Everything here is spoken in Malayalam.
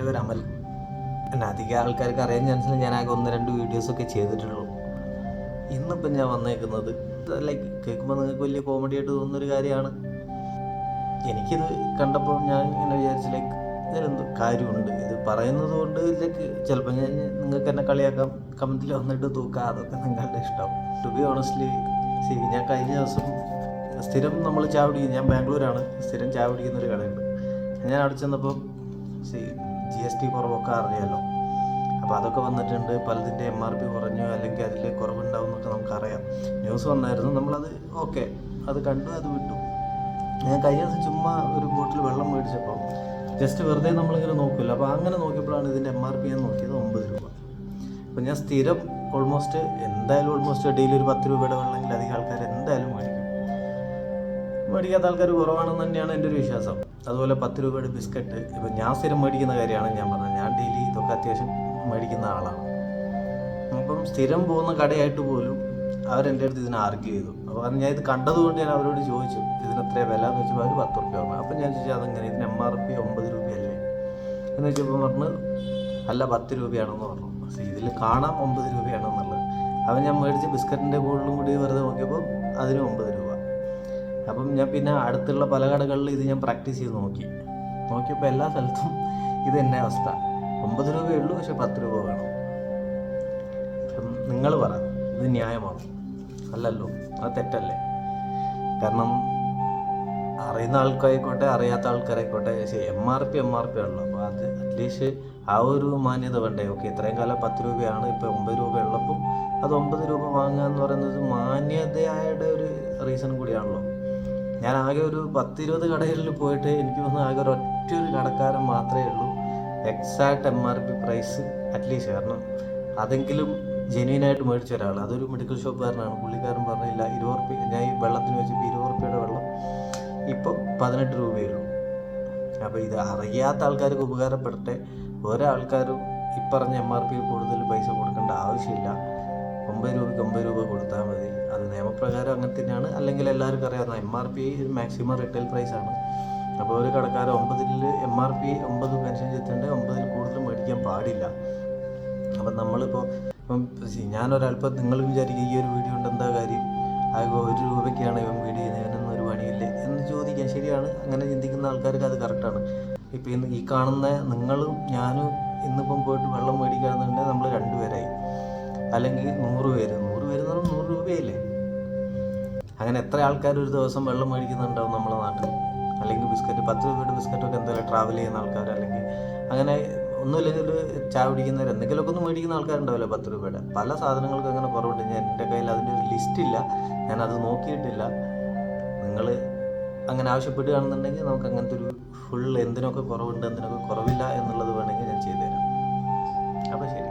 പേര് അമൽ. പിന്നെ അധികം ആൾക്കാർക്ക് അറിയാൻ ചാൻസിൽ ഞാൻ ആകെ 1-2 വീഡിയോസൊക്കെ ചെയ്തിട്ടുള്ളൂ. ഇന്നിപ്പം ഞാൻ വന്നേക്കുന്നത് ലൈക്ക് കേൾക്കുമ്പോൾ നിങ്ങൾക്ക് വലിയ കോമഡി ആയിട്ട് തോന്നുന്നൊരു കാര്യമാണ്. എനിക്കിത് കണ്ടപ്പോൾ ഞാൻ ഇങ്ങനെ വിചാരിച്ചു ലൈക്ക് ഇതിലെന്തോ കാര്യമുണ്ട്. ഇത് പറയുന്നത് കൊണ്ട് ലൈക്ക് ചിലപ്പോൾ ഞാൻ നിങ്ങൾക്ക് എന്നെ കളിയാക്കാം, കമൻറ്റിൽ വന്നിട്ട് തൂക്കാം, അതൊക്കെ നിങ്ങളുടെ ഇഷ്ടം. ടു ബി ഓണസ്റ്റ്ലി ഞാൻ കഴിഞ്ഞ ദിവസം സ്ഥിരം നമ്മൾ ചായ കുടിക്കും, ഞാൻ ബാംഗ്ലൂരാണ്, സ്ഥിരം ചായ കുടിക്കുന്നൊരു കടയുണ്ട്. ഞാൻ അവിടെ ചെന്നപ്പോൾ GST കുറവൊക്കെ അറിയാമല്ലോ. അപ്പോൾ അതൊക്കെ വന്നിട്ടുണ്ട്, പലതിൻ്റെ MRP കുറഞ്ഞു അല്ലെങ്കിൽ അതിൽ കുറവുണ്ടാവും എന്നൊക്കെ നമുക്കറിയാം. ന്യൂസ് വന്നായിരുന്നു, നമ്മളത് ഓക്കെ അത് കണ്ടു, അത് വിട്ടു. ഞാൻ കഴിഞ്ഞ ദിവസം ചുമ്മാ ഒരു ബോട്ടിൽ വെള്ളം മേടിച്ചപ്പോൾ ജസ്റ്റ് വെറുതെ നമ്മളിങ്ങനെ നോക്കില്ല, അപ്പോൾ അങ്ങനെ നോക്കിയപ്പോഴാണ് ഇതിൻ്റെ MRP ഞാൻ നോക്കിയത് 9 രൂപ. അപ്പോൾ ഞാൻ സ്ഥിരം ഓൾമോസ്റ്റ് ഡെയിലി ഒരു 10 രൂപയുടെ വെള്ളമെങ്കിൽ അധികം ആൾക്കാർ എന്തായാലും മേടിക്കാത്ത ആൾക്കാർ കുറവാണെന്ന് തന്നെയാണ് എൻ്റെ ഒരു വിശ്വാസം. അതുപോലെ 10 രൂപയുടെ ബിസ്ക്കറ്റ് ഇപ്പം ഞാൻ സ്ഥിരം മേടിക്കുന്ന കാര്യമാണ് ഞാൻ പറഞ്ഞത്. ഞാൻ ഡെയിലി ഇതൊക്കെ അത്യാവശ്യം മേടിക്കുന്ന ആളാണ്. അപ്പം സ്ഥിരം പോകുന്ന കടയായിട്ട് പോലും അവരെൻ്റെ അടുത്ത് ഇതിനെ ആർഗ്യൂ ചെയ്തു. അപ്പോൾ കാരണം ഞാൻ ഇത് കണ്ടതുകൊണ്ട് ഞാൻ അവരോട് ചോദിച്ചു ഇതിന് എത്ര വില എന്ന് വെച്ചപ്പോൾ അവർ 10 രൂപ പറഞ്ഞു. അപ്പം ഞാൻ ചോദിച്ചാൽ അതെങ്ങനെ, ഇതിന് MRP 9 രൂപയല്ലേ എന്ന് വെച്ചപ്പോൾ പറഞ്ഞു അല്ല 10 രൂപയാണെന്ന് പറഞ്ഞു. ഇതിൽ കാണാം 9 രൂപയാണെന്നുള്ളത്. അപ്പം ഞാൻ മേടിച്ച ബിസ്ക്കറ്റിൻ്റെ കൂടുതലും കൂടി വെറുതെ നോക്കിയപ്പോൾ അതിന് 9 രൂപ. അപ്പം ഞാൻ പിന്നെ അടുത്തുള്ള പല കടകളിൽ ഇത് ഞാൻ പ്രാക്ടീസ് ചെയ്ത് നോക്കിയപ്പോൾ എല്ലാ സ്ഥലത്തും ഇത് തന്നെ അവസ്ഥ. 9 രൂപയേ ഉള്ളൂ, പക്ഷെ 10 രൂപ വേണം. അപ്പം നിങ്ങൾ പറ, ഇത് ന്യായമാണോ? അല്ലല്ലോ, അത് തെറ്റല്ലേ? കാരണം അറിയുന്ന ആൾക്കാരായിക്കോട്ടെ അറിയാത്ത ആൾക്കാരായിക്കോട്ടെ MRP ആണല്ലോ. അപ്പോൾ അത് അറ്റ്ലീസ്റ്റ് ആ ഒരു മാന്യത വേണ്ടേ? ഓക്കെ, ഇത്രയും കാലം 10 രൂപയാണ്, ഇപ്പോൾ 9 രൂപ ഉള്ളപ്പം അത് 9 രൂപ വാങ്ങുക എന്ന് പറയുന്നത് മാന്യതയുടെ ഒരു റീസൺ കൂടിയാണല്ലോ. ഞാൻ ആകെ ഒരു 10-20 കടകളിൽ പോയിട്ട് എനിക്ക് തോന്നുന്നു ആകെ ഒരൊറ്റൊരു കടക്കാരൻ മാത്രമേ ഉള്ളൂ എക്സാക്ട് MRP പ്രൈസ് അറ്റ്ലീസ്റ്റ്, കാരണം അതെങ്കിലും ജെന്യൂനായിട്ട് മേടിച്ച ഒരാൾ. അതൊരു മെഡിക്കൽ ഷോപ്പുകാരനാണ്. പുള്ളിക്കാരൻ പറഞ്ഞില്ല 20 രൂപ, ഞാൻ ഈ വെള്ളത്തിന് വെച്ചപ്പോൾ 20 രൂപയുടെ വെള്ളം ഇപ്പം 18 രൂപയേ ഉള്ളൂ. അപ്പോൾ ഇത് അറിയാത്ത ആൾക്കാർക്ക് ഉപകാരപ്പെടട്ടെ. ഒരാൾക്കാരും ഇപ്പറഞ്ഞ MRP കൂടുതൽ പൈസ കൊടുക്കേണ്ട ആവശ്യമില്ല. 9 രൂപയ്ക്ക് 9 രൂപ കൊടുത്താൽ മതി. അത് നിയമപ്രകാരം അങ്ങനെ തന്നെയാണ്. അല്ലെങ്കിൽ എല്ലാവർക്കും അറിയാവുന്ന MRP മാക്സിമം റീറ്റെയിൽ പ്രൈസാണ്. അപ്പോൾ ഒരു കടക്കാരൻ 9 MRP 9 പെൻഷൻ ചെത്തേണ്ട 9 കൂടുതൽ മേടിക്കാൻ പാടില്ല. അപ്പം നമ്മളിപ്പോൾ ഞാനൊരല്പം നിങ്ങൾ വിചാരിക്കുക ഈ ഒരു വീഡിയോ കൊണ്ട് എന്താ കാര്യം, ആകെ 1 രൂപയ്ക്കാണ് ഇവൻ വീഡിയോ ചെയ്യുന്നതിനൊന്നും ഒരു പണിയില്ലേ എന്ന് ചോദിക്കാൻ. ശരിയാണ്, അങ്ങനെ ചിന്തിക്കുന്ന ആൾക്കാർക്ക് അത് കറക്റ്റാണ്. ഇപ്പം ഇന്ന് ഈ കാണുന്ന നിങ്ങളും ഞാനും ഇന്നിപ്പം പോയിട്ട് വെള്ളം മേടിക്കുകയാണെന്നുണ്ടെങ്കിൽ നമ്മൾ 2 പേരായി, അല്ലെങ്കിൽ 100 പേര് എന്ന് പറഞ്ഞാൽ 100 രൂപയല്ലേ. അങ്ങനെ എത്ര ആൾക്കാർ ഒരു ദിവസം വെള്ളം മേടിക്കുന്നുണ്ടാവും നമ്മളെ നാട്ടിൽ? അല്ലെങ്കിൽ ബിസ്ക്കറ്റ് 10 രൂപയുടെ ബിസ്ക്കറ്റൊക്കെ എന്തായാലും ട്രാവൽ ചെയ്യുന്ന ആൾക്കാർ, അല്ലെങ്കിൽ അങ്ങനെ ഒന്നുമില്ലെങ്കിൽ ചായ കുടിക്കുന്നവർ എന്തെങ്കിലുമൊക്കെ ഒന്ന് മേടിക്കുന്ന ആൾക്കാരുണ്ടാവില്ല 10 രൂപയുടെ. പല സാധനങ്ങൾക്ക് അങ്ങനെ കുറവുണ്ട്. എൻ്റെ കയ്യിൽ അതിൻ്റെ ഒരു ലിസ്റ്റില്ല, ഞാനത് നോക്കിയിട്ടില്ല. നിങ്ങൾ അങ്ങനെ ആവശ്യപ്പെടുകയാണെന്നുണ്ടെങ്കിൽ നമുക്ക് അങ്ങനത്തെ ഒരു ഫുൾ എന്തിനൊക്കെ കുറവുണ്ട് എന്തിനൊക്കെ കുറവില്ല എന്നുള്ളത് വേണമെങ്കിൽ ഞാൻ ചെയ്തുതരാം. അപ്പോൾ ശരി.